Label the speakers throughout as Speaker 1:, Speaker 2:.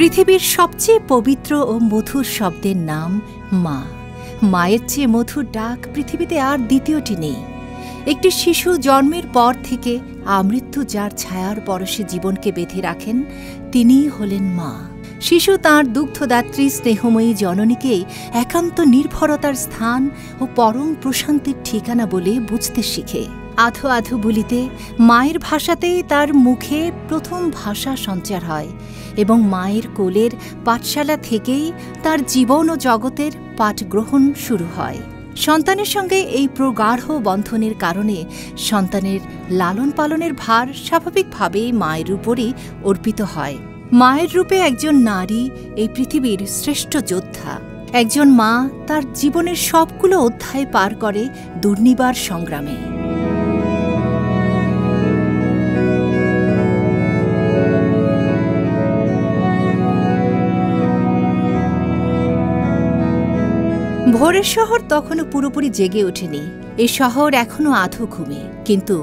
Speaker 1: পৃথিবীর সবচেয়ে পবিত্র ও মধুর শব্দের নাম মা। মায়ের চেয়ে মধুর ডাক পৃথিবীতে আর দ্বিতীয়টি নেই। একটি শিশু জন্মের পর থেকে আমৃত্যু যার ছায়ার পরশে জীবনকে বেঁধে রাখেন, তিনিই হলেন মা। শিশু তাঁর দুগ্ধদাত্রী স্নেহময়ী জননীকেই একান্ত নির্ভরতার স্থান ও পরম প্রশান্তির ঠিকানা বলে বুঝতে শিখে। আধো আধো বলিতে মায়ের ভাষাতেই তার মুখে প্রথম ভাষা সঞ্চার হয় এবং মায়ের কোলের পাঠশালা থেকেই তার জীবন ও জগতের পাঠ গ্রহণ শুরু হয়। সন্তানের সঙ্গে এই প্রগাঢ় বন্ধনের কারণে সন্তানের লালন পালনের ভার স্বাভাবিকভাবেই মায়ের উপরই অর্পিত হয়। মায়ের রূপে একজন নারী এই পৃথিবীর শ্রেষ্ঠ যোদ্ধা। একজন মা তার জীবনের সবগুলো অধ্যায় পার করে দুর্নিবার সংগ্রামে। ভোরের শহর তখনও পুরোপুরি জেগে ওঠেনি। এ শহর এখনও আধো ঘুমে, কিন্তু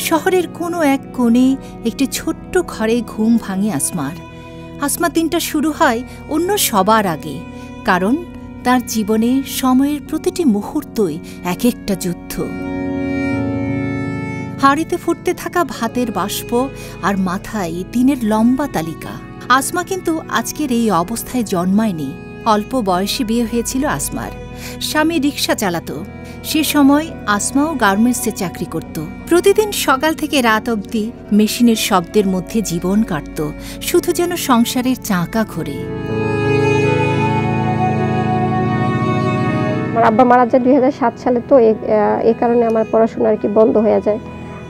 Speaker 1: শহরের কোনো এক কোণে একটি ছোট্ট ঘরে ঘুম ভাঙে আসমার। আসমা দিনটা শুরু হয় অন্য সবার আগে, কারণ তার জীবনে সময়ের প্রতিটি মুহূর্তই এক একটা যুদ্ধ। হাঁড়িতে ফুটতে থাকা ভাতের বাষ্প আর মাথায় দিনের লম্বা তালিকা। আসমা কিন্তু আজকের এই অবস্থায় জন্মায়নি। অল্প বয়সে বিয়ে হয়েছিল আসমার। স্বামী রিকশা চালাত। সে সময় আসমাও গার্মেন্টসে চাকরি করত। প্রতিদিন সকাল থেকে রাত অবধি মেশিনের শব্দের মধ্যে জীবন কাটত, শুধু যেন সংসারের চাকা ঘোরে।
Speaker 2: আমার আব্বা মারা যায় 2007 সালে, তো এই কারণে আমার পড়াশোনা আর কি বন্ধ হয়ে যায়।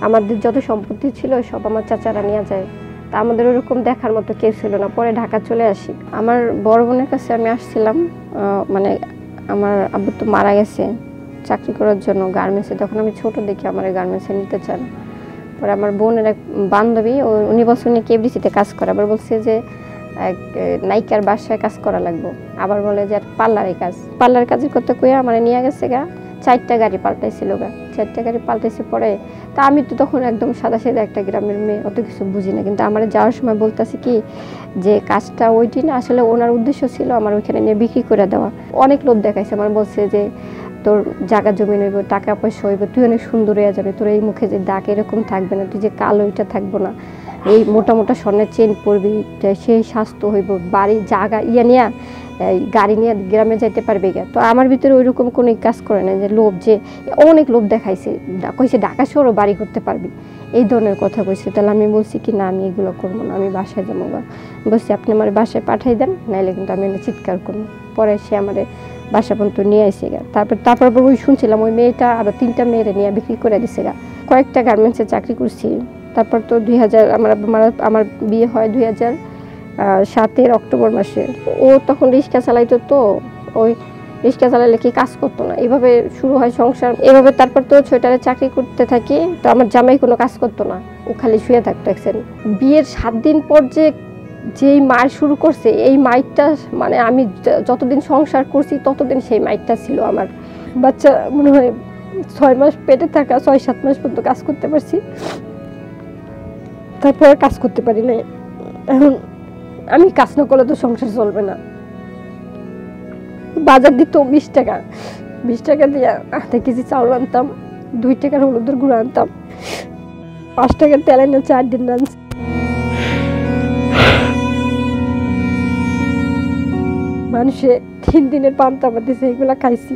Speaker 2: আমাদের যত সম্পত্তি ছিল সব আমার চাচারা নিয়ে যায়। তা আমাদের ওরকম দেখার মতো কেউ ছিল না। পরে ঢাকা চলে আসি। আমার বড় বোনের কাছে আমি আসছিলাম, মানে আমার আব্বু তো মারা গেছে চাকরি করার জন্য গার্মেন্টসে। তখন আমি ছোট দেখি আমার গার্মেন্টসে নিতে চান। পরে আমার বোনের এক বান্ধবী, উনি বলছে উনি কেবিসিতে কাজ করে, আবার বলছে যে এক নায়িকার বাসায় কাজ করা লাগবে, আবার বলে যে পার্লারের কাজের করতে কইয়া আমার নিয়ে গেছে গা। 4টা গাড়ি পাল্টাইছিল গা, 4টা গাড়ি পাল্টাইছে। পরে তা আমি তো তখন একদম সাদা সাদা একটা গ্রামের মেয়ে, অত কিছু বুঝি না। কিন্তু আমার যাওয়ার সময় বলতেছে কি যে কাজটা ওইটি না, আসলে ওনার উদ্দেশ্য ছিল আমার ওইখানে নিয়ে বিক্রি করে দেওয়া। অনেক লোভ দেখাইছে। আমার বলছে যে তোর জায়গা জমি হইব, টাকা পয়সা হইব, তুই অনেক সুন্দর হয়ে যাবে, তোর এই মুখে যে দাগ এরকম থাকবে না, তুই যে কালো ওইটা থাকবো না, এই মোটা মোটা স্বর্ণের চেন পরবি, সেই স্বাস্থ্য হইব, বাড়ি জায়গা নিয়ে গাড়ি নিয়ে গ্রামে যাইতে পারবে গা। তো আমার ভিতরে ওইরকম কোনো কাজ করে না, যে লোভ, যে অনেক লোভ দেখাইছে, কইছে ঢাকা শহরও বাড়ি করতে পারবি, এই ধরনের কথা কইছে। তাহলে আমি বলছি কি না, আমি এগুলো করবো না, আমি বাসায় যাবো গা। বলছি আপনি আমার বাসায় পাঠাই দেন, নাইলে কিন্তু আমি চিৎকার করবো। পরে সে আমার বাসা পর্যন্ত নিয়ে আসে গা। তারপর ওই শুনছিলাম ওই মেয়েটা আরো 3টা মেয়েরে নিয়ে বিক্রি করে দিছে গা। কয়েকটা গার্মেন্টসে চাকরি করছি। তারপর তো 2000 আমার বিয়ে হয় 2007 অক্টোবর মাসে। ও তখন রিক্সা চালাইতো, তো ওই রিক্সা চালাইলে কি কাজ করতো না, এভাবে শুরু হয় সংসার এভাবে। তারপর তো ছোটারে চাকরি করতে থাকি। তো আমার জামাই কোনো কাজ করতো না, ও খালি শুয়ে থাকতো। বিয়ের 7 দিন পর যেই মার শুরু করছে, এই মাইটটা মানে আমি যতদিন সংসার করছি ততদিন সেই মাইটটা ছিল আমার। বাচ্চা মনে হয় 6 মাস পেটে থাকা, 6-7 মাস পর্যন্ত কাজ করতে পারছি, তারপরে কাজ করতে পারি না। এখন আমি কাজ না করলে তো সংসার চলবে না। বাজার দিত 20 টাকা, 20 টাকা দিয়ে 1/2 কেজি চাউল আনতাম, 2 টাকার হলুদের গুঁড়ো আনতাম, 5 টাকার তেল এনে 4 দিন রাঁধছি। মানুষে 3 দিনের পান্তা ভাত দিছে, এগুলা খাইছি।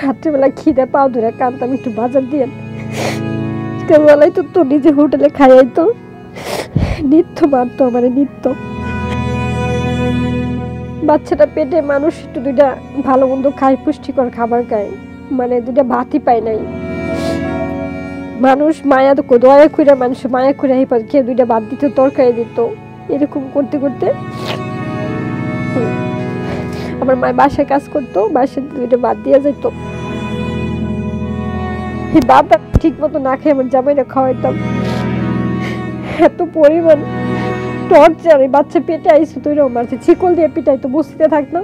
Speaker 2: রাত্রেবেলা খিদে পাও ধরে কানতাম, একটু বাজার দিয়ে। বেলায় তো নিজে হোটেলে খাইতো, নিত্য মারতো আমার, নিত্য। বাচ্চাটা পেটে মানুষ একটু 2টা ভালো মন্দ খায়, পুষ্টিকর খাবার খায়, মানে 2টা ভাতই পায় নাই। মানুষ মায়া দয়া করে, মানুষ মায়া করে খেয়ে 2টা ভাত দিত, তরকারি দিত। এরকম করতে করতে আমার মায়ের বাসায় কাজ করতো, বাসায় 2টা ভাত দিয়ে যেত। এই ভাত ঠিক মতো না খেয়ে আমার জামাইরা খাওয়াইতাম। এত পরিমাণ টর্চার, এই বাচ্চা পেটে আইসো তো এরকম মারছে, শিকল দিয়ে পিটাইতো, বসতে থাকতাম।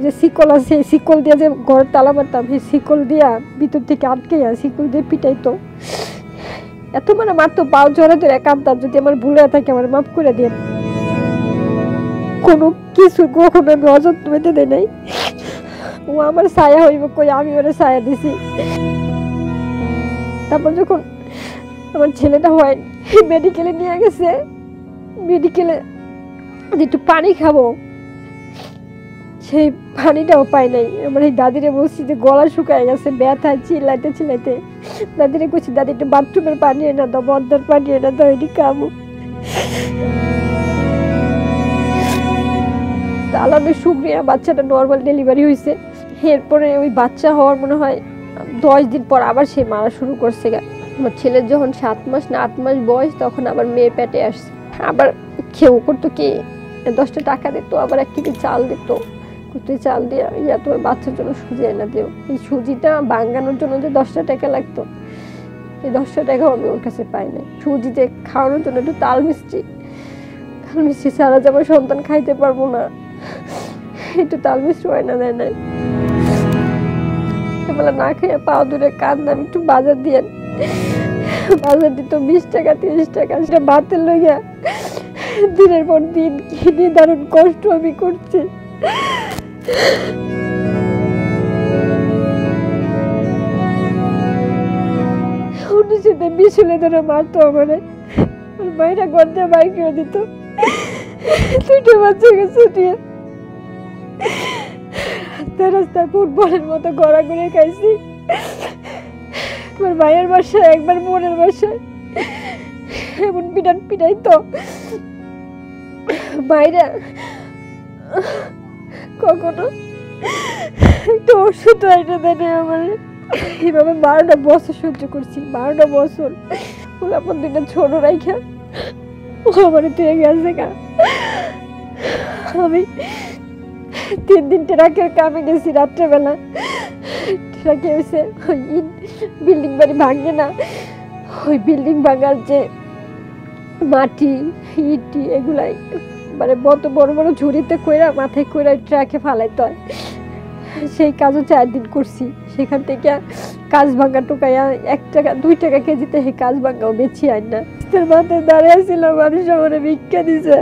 Speaker 2: যে শিকল আছে, শিকল দিয়ে যে ঘর তালা মারতাম, সেই শিকল দিয়া ভিতর থেকে আটকে শিকল দিয়ে পিটাইতো। এত মানে মারতো, পাও জোরে ধরে কাঁদতাম, যদি আমার ভুলে থাকে আমার মাফ করে দিয়ে। কোনো কিছু কখনো আমি অযত্ন পেতে দেয় নাই। ও আমার ছায়া হইব কই, আমি ওরে ছায়া দিছি। তারপর যখন আমার ছেলেটা হয় মেডিকেলে নিয়ে গেছে, মেডিকেলে একটু পানি খাবো, সেই পানিটাও পাই নাই। আমার এই দাদিরে বলছি যে গলা শুকায় গেছে ব্যথা, চিল্লাইতে চিল্লাইতে দাদিরে কইছি দাদি একটু বাথরুমের পানি এনে দাও, বদ্দার পানি এনে দাও, এটি খাবো। আল্লাহর শুকরিয়া বাচ্চাটা নর্মাল ডেলিভারি হয়েছে। এরপরে ওই বাচ্চা হওয়ার মনে হয় 10 দিন পর আবার সে মারা শুরু করছে। আমার ছেলের যখন 7 মাস না 8 মাস বয়স, তখন আবার মেয়ে পেটে আসছে। আবার কেউ করতো কি 10টা টাকা দিত, আবার 1 কেজি চাল দিত, তুই চাল দিয়ে তোমার বাচ্চার জন্য সুজি এনে দিও। এই সুজিটা ভাঙানোর জন্য যে 10টা টাকা লাগতো, এই 10টা টাকাও আমি ওর কাছে পাই নাই। সুজিতে খাওয়ানোর জন্য একটু তাল মিষ্টি ছাড়া যে আমার সন্তান খাইতে পারবো না, একটু তাল মিষ্টি হয় না, দেয় নাই। এবেলা না খেয়ে পাও দূরে কান্দাম, একটু বাজার দিয়ে বাজার দিত 20 টাকা 30 টাকা, সেটা ভাতের লইয়া দিনের পর দিন কিনে দারুণ কষ্ট আমি করছি। উনিশে বিশুলে ধরে মারতো আমারে, মায়েরা ঘর দিয়ে বাইর করে দিত। 2টা বাচ্চাকে ছুটিয়ে রাস্তায় ফুটবলের মতো ঘোরাঘুরি খাইছি। আমার মায়ের বাসায় একবার, বোনের বাসায় এমন পিটাইতো মায়েরা, কখনো একটু ওষুধ আইটা দেয় আমার। এইভাবে 12টা বছর সহ্য করছি, 12টা বছর। আমার 2টা ছোট রাইখা ও আমার তুই গেছে গা। আমি 3 দিন ট্রাকের কামে গেছি রাত্রেবেলা। ট্রাকে হয়েছে ওই বিল্ডিং বাড়ি ভাঙে না, ওই বিল্ডিং ভাঙার যে মাটি ইটি এগুলাই মানে বড় বড় ঝুড়িতে কইরা মাথায় কইরা ট্রাকে ফালাইতে হয়। সেই কাজও 4 দিন করছি। সেখান থেকে কাজ ভাঙা টুকাইয়া 1 টাকা 2 টাকা কেজিতে সেই কাজ ভাঙাও বেছি আইন না। তার মাথায় দাঁড়িয়ে ছিল, মানুষ আমার ভিক্ষা দিছে।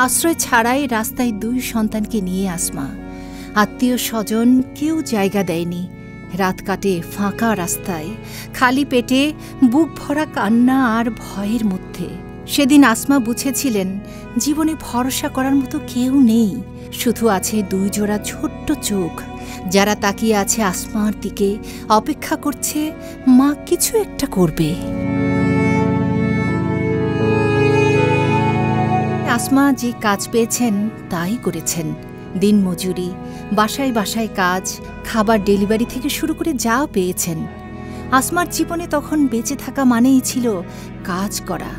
Speaker 1: আশ্রয় ছাড়াই রাস্তায় 2 সন্তানকে নিয়ে আসমা। আত্মীয় স্বজন কেউ জায়গা দেয়নি। রাত কাটে ফাঁকা রাস্তায়, খালি পেটে, বুক ভরা কান্না আর ভয়ের মধ্যে। সেদিন আসমা বুঝেছিলেন জীবনে ভরসা করার মতো কেউ নেই, শুধু আছে 2 জোড়া ছোট্ট চোখ, যারা তাকিয়ে আছে আসমার দিকে, অপেক্ষা করছে মা কিছু একটা করবে। আসমা যে কাজ পেয়েছেন তাই করেছেন। দিন মজুরি, বাসায় বাসায় কাজ, খাবার ডেলিভারি থেকে শুরু করে যা পেয়েছেন। আসমার জীবনে তখন বেঁচে থাকা মানেই ছিল কাজ করা।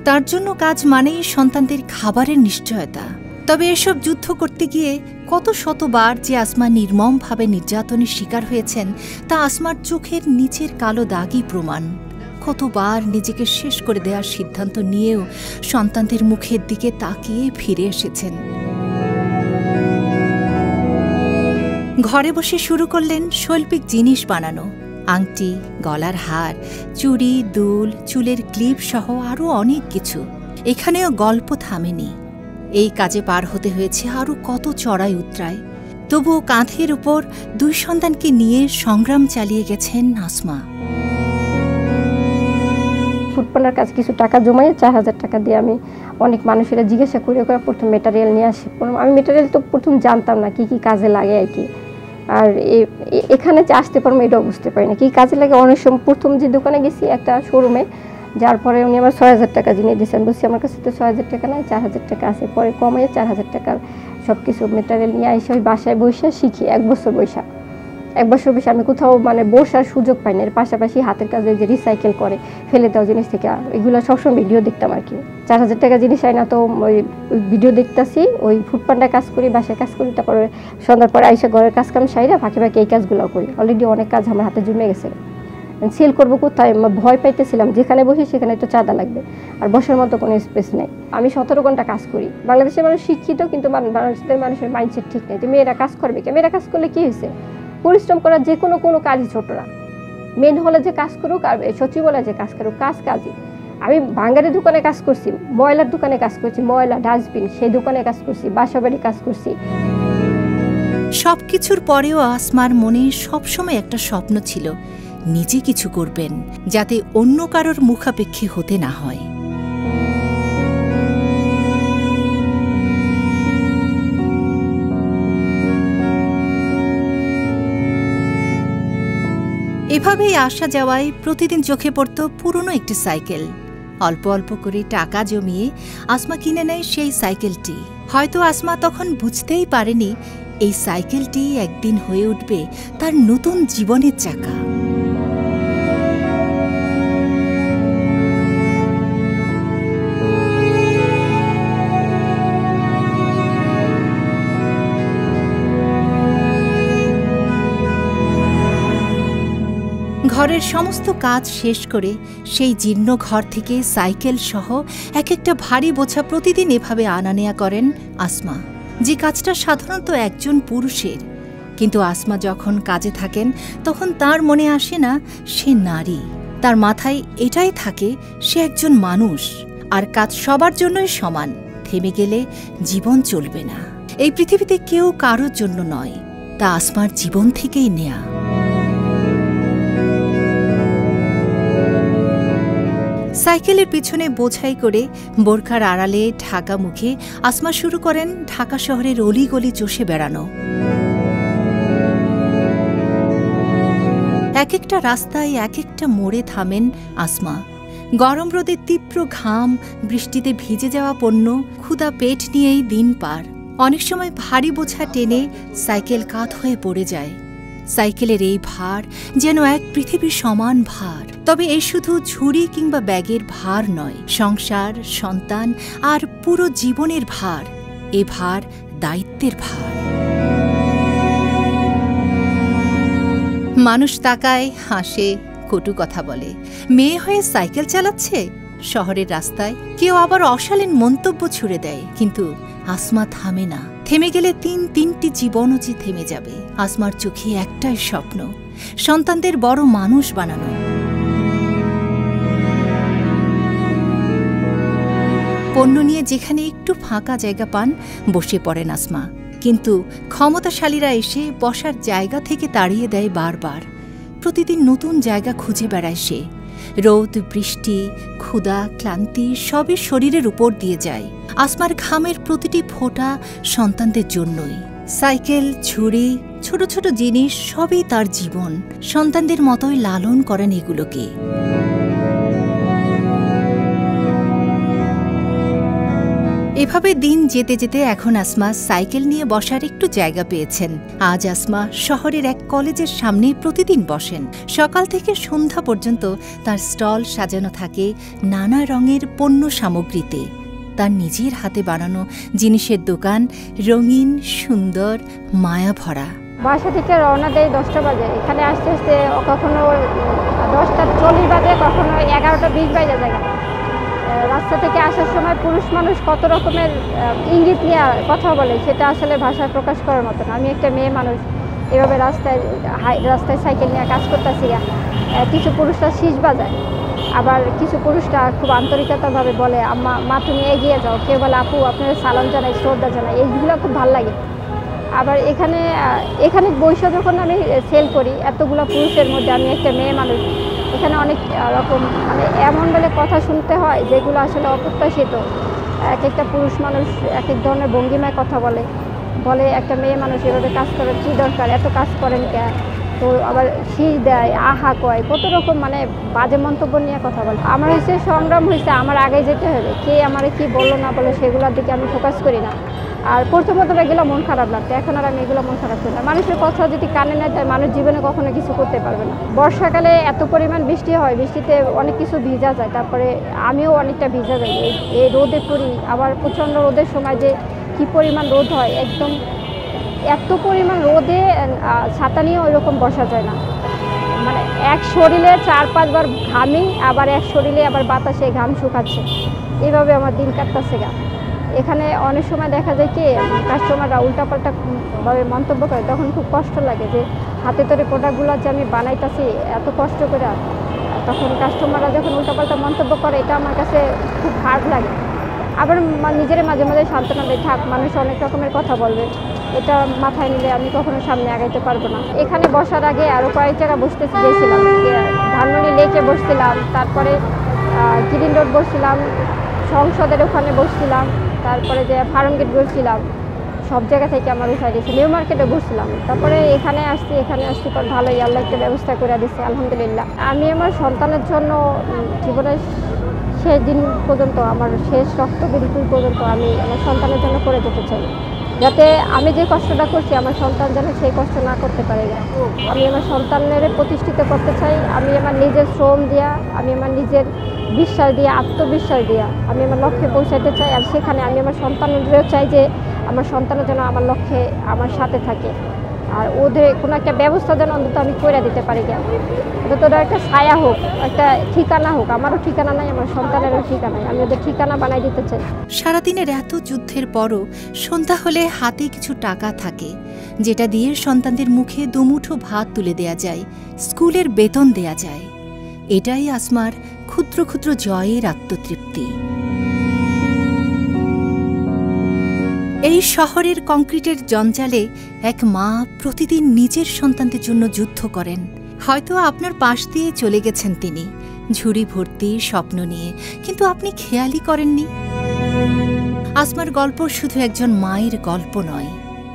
Speaker 1: তার জন্য কাজ মানেই সন্তানদের খাবারের নিশ্চয়তা। তবে এসব যুদ্ধ করতে গিয়ে কত শতবার যে আসমা নির্মমভাবে নির্যাতনের শিকার হয়েছেন, তা আসমার চোখের নিচের কালো দাগই প্রমাণ। কতবার নিজেকে শেষ করে দেওয়ার সিদ্ধান্ত নিয়েও সন্তানদের মুখের দিকে তাকিয়ে ফিরে এসেছেন। ঘরে বসে শুরু করলেন শৈল্পিক জিনিস বানানো, আংটি, গলার হার, চুড়ি, দুল, চুলের ক্লিপ সহ আরও অনেক কিছু। এখানেও গল্প থামেনি। এই কাজে পার হতে হয়েছে আরও কত চড়াই উতরায়। তবুও কাঁধের উপর 2 সন্তানকে নিয়ে সংগ্রাম চালিয়ে গেছেন আসমা।
Speaker 2: ফুটপান্ডার কাছে কিছু টাকা জমাইয়ে 4000 টাকা দিয়ে আমি অনেক মানুষেরা জিজ্ঞাসা করে প্রথম মেটেরিয়াল নিয়ে আসি। আমি মেটেরিয়াল তো প্রথম জানতাম না কি কি কাজে লাগে আর কি। আর এখানে যে আসতে পারবো এটাও বুঝতে পারি না কি কাজে লাগে। অনেক সময় প্রথম যে দোকানে গেছি একটা শোরুমে, যার পরে উনি আমার 6000 টাকা জিনিয়ে দিয়েছেন। বলছি আমার কাছে তো 6000 টাকা নাই, 4000 টাকা আছে। পরে কমাইয়ে 4000 টাকার সব কিছু মেটেরিয়াল নিয়ে এসে ওই বাসায় বসে শিখি। 1 বছর বসে আমি কোথাও মানে বসার সুযোগ পাইনি। এর পাশাপাশি হাতের কাজে যে রিসাইকেল করে ফেলে দেওয়া জিনিস থেকে এগুলো সবসময় ভিডিও দেখতাম আর কি। 4000 টাকা জিনিস আই না তো ওই ভিডিও দেখতেছি, ওই ফুটপান্ডায় কাজ করি, বাসায় কাজ করি, তারপরে সন্ধ্যার পরে আইসা ঘরের কাজ কাম সাইরা ফাঁকে এই কাজগুলো করি। অলরেডি অনেক কাজ আমার হাতে জমে গেছে। সেল করবো কোথায় ভয় পাইতেছিলাম, যেখানে বসি সেখানে তো চাঁদা লাগবে, আর বসার মতো কোনো স্পেস নেই। আমি 17 ঘন্টা কাজ করি। বাংলাদেশের মানুষ শিক্ষিত, কিন্তু বাংলাদেশের মানুষের মাইন্ডসেট ঠিক নেই যে মেয়েরা কাজ করবে। মেয়েরা কাজ করলে কি হয়েছে, পরিশ্রম করার যে কোনো কাজই ছোট না। মেন হলে যে কাজ করুক আর সচিবালয়ে যে কাজ করুক, কাজই। আমি ভাঙ্গারি দোকানে কাজ করছি, ময়লার দোকানে কাজ করছি, ময়লা ডাস্টবিন সেই দোকানে কাজ করছি, বাসাবাড়ি কাজ করছি।
Speaker 1: সবকিছুর পরেও আসমার মনে সবসময় একটা স্বপ্ন ছিল, নিজে কিছু করবেন যাতে অন্য কারোর মুখাপেক্ষী হতে না হয়। এভাবেই আসা যাওয়ায় প্রতিদিন চোখে পড়ত পুরনো একটি সাইকেল। অল্প অল্প করে টাকা জমিয়ে আসমা কিনে নেয় সেই সাইকেলটি। হয়তো আসমা তখন বুঝতেই পারেনি এই সাইকেলটি একদিন হয়ে উঠবে তার নতুন জীবনের চাকা। ঘরের সমস্ত কাজ শেষ করে সেই জীর্ণ ঘর থেকে সাইকেল সহ এক একটা ভারী বোঝা প্রতিদিন এভাবে আনা নেয়া করেন আসমা, যে কাজটা সাধারণত একজন পুরুষের। কিন্তু আসমা যখন কাজে থাকেন তখন তার মনে আসে না সে নারী, তার মাথায় এটাই থাকে সে একজন মানুষ, আর কাজ সবার জন্যই সমান। থেমে গেলে জীবন চলবে না। এই পৃথিবীতে কেউ কারোর জন্য নয়, তা আসমার জীবন থেকেই নেয়া। সাইকেলের পিছনে বোঝাই করে বোরখার আড়ালে ঢাকা মুখে আসমা শুরু করেন ঢাকা শহরের অলিগলি চষে বেড়ানো। এক একটা রাস্তায় এক একটা মোড়ে থামেন আসমা। গরম রোদে তীব্র ঘাম, বৃষ্টিতে ভিজে যাওয়া পণ্য, ক্ষুধা পেট নিয়েই দিন পার। অনেক সময় ভারী বোঝা টেনে সাইকেল কাত হয়ে পড়ে যায়। সাইকেলের এই ভার যেন এক পৃথিবীর সমান ভার। তবে এই শুধু ঝুড়ি কিংবা ব্যাগের ভার নয়, সংসার, সন্তান আর পুরো জীবনের ভার। এ ভার দায়িত্বের ভার। মানুষ তাকায়, হাসে, কটু কথা বলে। মেয়ে হয়ে সাইকেল চালাচ্ছে শহরের রাস্তায়। কেউ আবার অশালীন মন্তব্য ছুড়ে দেয়। কিন্তু আসমা থামে না। থেমে গেলে তিনটি জীবনও যে থেমে যাবে। আসমার চোখে একটাই স্বপ্ন, সন্তানদের বড় মানুষ বানানো। পণ্য নিয়ে যেখানে একটু ফাঁকা জায়গা পান বসে পড়েন আসমা। কিন্তু ক্ষমতাশালীরা এসে বসার জায়গা থেকে তাড়িয়ে দেয় বারবার। প্রতিদিন নতুন জায়গা খুঁজে বেড়ায় সে। রোদ, বৃষ্টি, ক্ষুধা, ক্লান্তি সবই শরীরের উপর দিয়ে যায়। আসমার ঘামের প্রতিটি ফোঁটা সন্তানদের জন্যই। সাইকেল, ঝুড়ি, ছোট ছোট জিনিস সবই তার জীবন। সন্তানদের মতোই লালন করেন এগুলোকে। এভাবে দিন যেতে যেতে এখন আসমা সাইকেল নিয়ে বসার একটু জায়গা পেয়েছেন। আজ আসমা শহরের এক কলেজের সামনে প্রতিদিন বসেন। সকাল থেকে সন্ধ্যা পর্যন্ত তার স্টল সাজানো থাকে নানা রঙের পণ্য সামগ্রীতে। তার নিজের হাতে বানানো জিনিসের দোকান, রঙিন, সুন্দর, মায়া ভরা।
Speaker 2: বাসা থেকে রওনা দেয় 10টা বাজে। এখানে আসতে আসতে কখনো 10:40 বাজে, কখনো 11:20 বাজে যায়। রাস্তা থেকে আসার সময় পুরুষ মানুষ কত রকমের ইঙ্গিত নিয়ে কথা বলে সেটা আসলে ভাষায় প্রকাশ করার মতো না। আমি একটা মেয়ে মানুষ, এভাবে রাস্তায় সাইকেল নিয়ে কাজ করতেছি। কিছু পুরুষরা শীষ বাজায়, আবার কিছু পুরুষরা খুব আন্তরিকতাভাবে বলে আম্মা, মা তুমি এগিয়ে যাও। কেউ বলে আপু আপনার সালাম জানাই, শ্রদ্ধা জানাই। এইগুলো খুব ভালো লাগে। আবার এখানে বৈশা যখন আমি সেল করি, এতগুলো পুরুষের মধ্যে আমি একটা মেয়ে মানুষ, এখানে অনেক রকম মানে এমন বলে কথা শুনতে হয় যেগুলো আসলে অপ্রত্যাশিত। এক একটা পুরুষ মানুষ এক এক ধরনের ভঙ্গিমায় কথা বলে একটা মেয়ে মানুষ এভাবে কাজ করার কী দরকার, এত কাজ করেন কে, তো আবার শীষ দেয়, আহা কয়, কত রকম মানে বাজে মন্তব্য নিয়ে কথা বলে। আমার হচ্ছে সংগ্রাম হয়েছে আমার আগে যেতে হবে। কে আমার কি বললো না বলে সেগুলোর দিকে আমি ফোকাস করি না। আর প্রথমত এগুলো মন খারাপ লাগতো, এখন আর আমি এগুলো মন খারাপ করি না। মানুষের কথা যদি কানে না যায় মানুষ জীবনে কখনো কিছু করতে পারবে না। বর্ষাকালে এত পরিমাণ বৃষ্টি হয়, বৃষ্টিতে অনেক কিছু ভিজা যায়, তারপরে আমিও অনেকটা ভিজা যাই এই রোদে পড়ি। আবার প্রচণ্ড রোদের সময় যে কী পরিমাণ রোদ হয়, একদম এত পরিমাণ রোদে ছাতা নিয়ে ওই রকম বসা যায় না। মানে এক শরীরে 4-5 বার ঘামি, আবার এক শরীরে আবার বাতাসে ঘাম শুকাচ্ছে। এইভাবে আমার দিন কাটতেছে গা। এখানে অনেক সময় দেখা যায় কি কাস্টমাররা উল্টাপাল্টা ভাবে মন্তব্য করে, তখন খুব কষ্ট লাগে যে হাতে তৈরি প্রোডাক্টগুলো যে আমি বানাইতেছি এত কষ্ট করে, তখন কাস্টমাররা যখন উল্টাপাল্টা মন্তব্য করে, এটা আমার কাছে খুব হার্ড লাগে। আবার নিজের মাঝে মাঝে সান্ত্বনা দেয়, থাক, মানুষ অনেক রকমের কথা বলবে, এটা মাথায় নিলে আমি কখনো সামনে আগাইতে পারবো না। এখানে বসার আগে আরও কয়েক জায়গা বসতে গিয়েছিলাম, ধানমন্ডি লেকে বসছিলাম, তারপরে গ্রিন রোড বসছিলাম, সংসদের ওখানে বসছিলাম, তারপরে যে ফার্ম গেট বসছিলাম, সব জায়গা থেকে আমার উঠাই দিয়েছে। নিউ মার্কেটে বসছিলাম, তারপরে এখানে আসছি পর ভালোই আল্লাহ একটা ব্যবস্থা করে দিচ্ছে, আলহামদুলিল্লাহ। আমি আমার সন্তানের জন্য জীবনের শেষ দিন পর্যন্ত, আমার শেষ রক্তবিন্দু পর্যন্ত আমি আমার সন্তানের জন্য করে যেতে চাই, যাতে আমি যে কষ্টটা করছি আমার সন্তান যেন সেই কষ্ট না করতে পারে। আমি আমার সন্তানের প্রতিষ্ঠিত করতে চাই। আমি আমার নিজের শ্রম দিয়া, আমি আমার নিজের বিশ্বাস দিয়ে, আত্মবিশ্বাস দিয়া আমি আমার লক্ষ্যে পৌঁছাতে চাই। আর সেখানে আমি আমার সন্তানদেরও চাই যে আমার সন্তানের যেন আমার লক্ষ্যে আমার সাথে থাকে, আর ওদের কোনো একটা ব্যবস্থা যেন অন্তত আমি করে দিতে পারি। অন্তত ওদের একটা ছায়া হোক, একটা ঠিকানা হোক। আমারও ঠিকানা নাই, আমার সন্তানেরও ঠিকানা নাই, আমি ওদের ঠিকানা বানাই দিতে চাই।
Speaker 1: সারাদিনের এত যুদ্ধের পরও সন্ধ্যা হলে হাতে কিছু টাকা থাকে, যেটা দিয়ে সন্তানদের মুখে দুমুঠো ভাত তুলে দেয়া যায়, স্কুলের বেতন দেয়া যায়। এটাই আসমার ক্ষুদ্র ক্ষুদ্র জয়ের আত্মতৃপ্তি। এই শহরের কংক্রিটের জঞ্জালে এক মা প্রতিদিন নিজের সন্তানদের জন্য যুদ্ধ করেন। হয়তো আপনার পাশ দিয়ে চলে গেছেন তিনি, ঝুড়ি ভর্তি স্বপ্ন নিয়ে, কিন্তু আপনি খেয়ালই করেননি। আসমার গল্প শুধু একজন মায়ের গল্প নয়,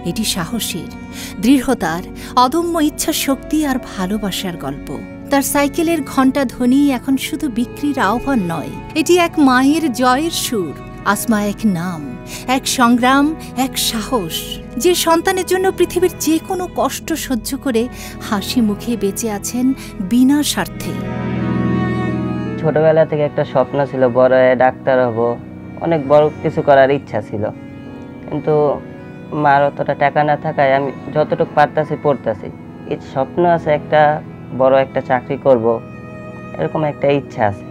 Speaker 1: এটি সাহসের, দৃঢ়তার, অদম্য ইচ্ছা শক্তি আর ভালোবাসার গল্প। তার সাইকেলের ঘণ্টা ধ্বনি এখন শুধু বিক্রির আহ্বান নয়, এটি এক মায়ের জয়ের সুর। আসমা এক নাম, এক সংগ্রাম, এক সাহস, যে সন্তানের জন্য পৃথিবীর যে কোনো কষ্ট সহ্য করে হাসি মুখে বেঁচে আছেন বিনা স্বার্থে।
Speaker 3: ছোটবেলা থেকে একটা স্বপ্ন ছিল, বড় হয়ে ডাক্তার হব, অনেক বড় কিছু করার ইচ্ছা ছিল, কিন্তু মার অতটা টাকা না থাকায় আমি যতটুকু পারতাছি পড়তাছি। এই স্বপ্ন আছে একটা বড় একটা চাকরি করব, এরকম একটা ইচ্ছা আছে।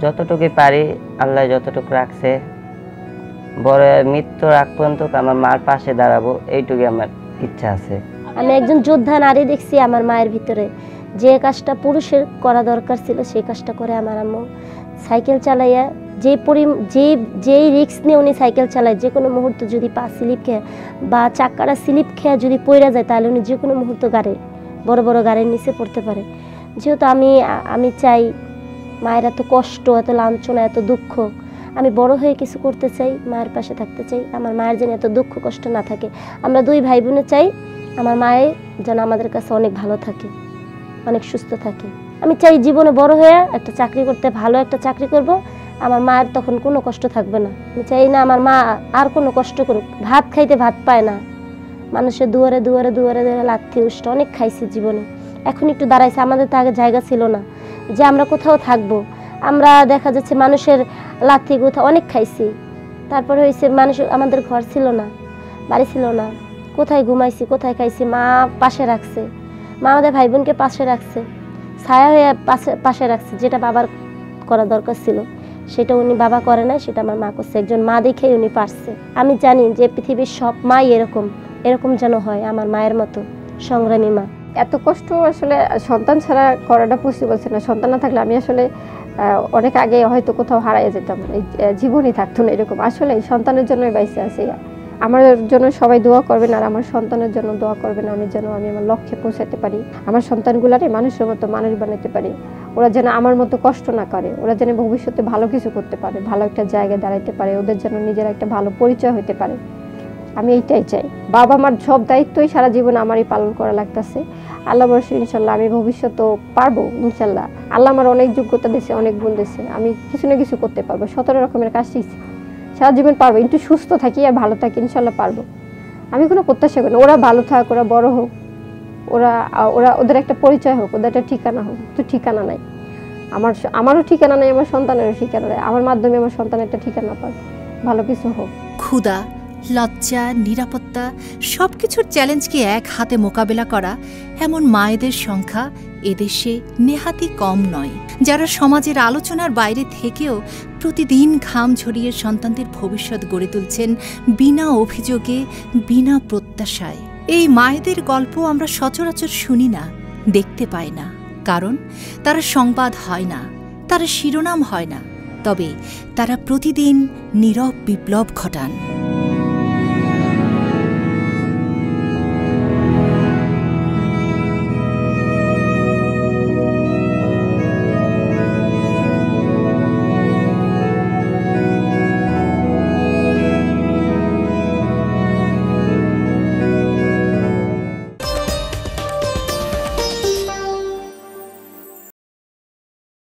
Speaker 3: যতটুকুই পারি আল্লাহ যতটুকু রাখছে, বড় মৃত্যুর আগ পর্যন্ত আমার মার পাশে দাঁড়াবো, এইটুকুই আমার ইচ্ছা আছে।
Speaker 4: আমি একজন যোদ্ধা নারী দেখছি আমার মায়ের ভিতরে, যে কাজটা পুরুষের করা দরকার ছিল সেই কাজটা করে আমার আম্মু। সাইকেল চালাইয়া যেই রিস্ক নিয়ে উনি সাইকেল চালায়, যে কোনো মুহূর্তে যদি পা স্লিপ খেয়ে বা চাক্কাটা স্লিপ খেয়ে যদি পড়ে যায়, তাহলে উনি যে কোনো মুহূর্তে বড় বড় গাড়ির নিচে পড়তে পারে। যেহেতু আমি চাই মায়ের এত কষ্ট, এত লাঞ্ছনা, এত দুঃখ, আমি বড় হয়ে কিছু করতে চাই, মায়ের পাশে থাকতে চাই, আমার মায়ের যেন এত দুঃখ কষ্ট না থাকে। আমরা দুই ভাই বোনে চাই আমার মায়ের যেন আমাদের কাছে অনেক ভালো থাকে, অনেক সুস্থ থাকে। আমি চাই জীবনে বড় হয়ে একটা চাকরি করতে, ভালো একটা চাকরি করব, আমার মায়ের তখন কোনো কষ্ট থাকবে না। আমি চাই না আমার মা আর কোনো কষ্ট করুক, ভাত খাইতে ভাত পায় না, মানুষের দুয়ারে দুয়ারে দুয়ারে দুয়ারে লাথি উষ্ট অনেক খাইছি জীবনে, এখন একটু দাঁড়াইছে। আমাদের তো আগে জায়গা ছিল না যে আমরা কোথাও থাকবো, আমরা দেখা যাচ্ছে মানুষের লাথি কোথাও অনেক খাইছি। তারপরে হয়েছে আমাদের ঘর ছিল না, বাড়ি ছিল না, কোথায় ঘুমাইছি, কোথায় খাইছি, মা পাশে রাখছে, মা আমাদের ভাই বোনকে পাশে রাখছে, ছায়া হয়ে পাশে রাখছে। যেটা বাবার করা দরকার ছিল সেটা উনি বাবা করে না, সেটা আমার মা করছে। একজন মা দেখেই উনি পারছে। আমি জানি যে পৃথিবীর সব মাই এরকম যেন হয় আমার মায়ের মতো সংগ্রামী মা।
Speaker 2: এত কষ্ট আসলে সন্তান ছাড়া করাটা পসিবল ছিল না। সন্তান না থাকলে আমি আসলে অনেক আগে হয়তো কোথাও হারাইয়া যেতাম, এই জীবনই থাকতো না এরকম। আসলে সন্তানের জন্যই বাইসে আছি। আমার জন্য সবাই দোয়া করবেন, আর আমার সন্তানের জন্য দোয়া করবেন, আমি আমার লক্ষ্যে পৌঁছাতে পারি, আমার সন্তানগুলারে মানুষের মতো মানুষ বানাতে পারি। ওরা যেন আমার মতো কষ্ট না করে, ওরা যেন ভবিষ্যতে ভালো কিছু করতে পারে, ভালো একটা জায়গায় দাঁড়াইতে পারে, ওদের যেন নিজের একটা ভালো পরিচয় হতে পারে। আমি এইটাই চাই। বাবা মার সব দায়িত্বই সারা জীবন আমারই পালন করা লাগতেছে। আল্লাহ বর্ষে ইনশাল্লাহ আমি ভবিষ্যতেও পারবো ইনশাল্লাহ। আল্লাহ আমার অনেক যোগ্যতা দিয়েছে, অনেক গুণ দিয়েছে, আমি কিছু না কিছু করতে পারবো। 17 রকমের কাজ শিখছি, সারা জীবন পারবো। একটু সুস্থ থাকি আর ভালো থাকি, ইনশাল্লাহ পারবো। আমি কোনো প্রত্যাশা করি না ওরা ভালো থাক, ওরা বড় হোক, ওদের একটা পরিচয় হোক, ওদের একটা ঠিকানা হোক। তো ঠিকানা নাই, আমারও ঠিকানা নাই, আমার সন্তানেরও ঠিকানা নাই। আমার মাধ্যমে আমার সন্তানের একটা ঠিকানা পাবে, ভালো কিছু হোক।
Speaker 1: ক্ষুধা, লজ্জা, নিরাপত্তা সবকিছুর চ্যালেঞ্জকে এক হাতে মোকাবেলা করা এমন মায়েদের সংখ্যা এদেশে নেহাতি কম নয়, যারা সমাজের আলোচনার বাইরে থেকেও প্রতিদিন ঘাম ঝরিয়ে সন্তানদের ভবিষ্যৎ গড়ে তুলছেন বিনা অভিযোগে, বিনা প্রত্যাশায়। এই মায়েদের গল্প আমরা সচরাচর শুনি না, দেখতে পাই না, কারণ তারা সংবাদ হয় না, তারা শিরোনাম হয় না, তবে তারা প্রতিদিন নীরব বিপ্লব ঘটান।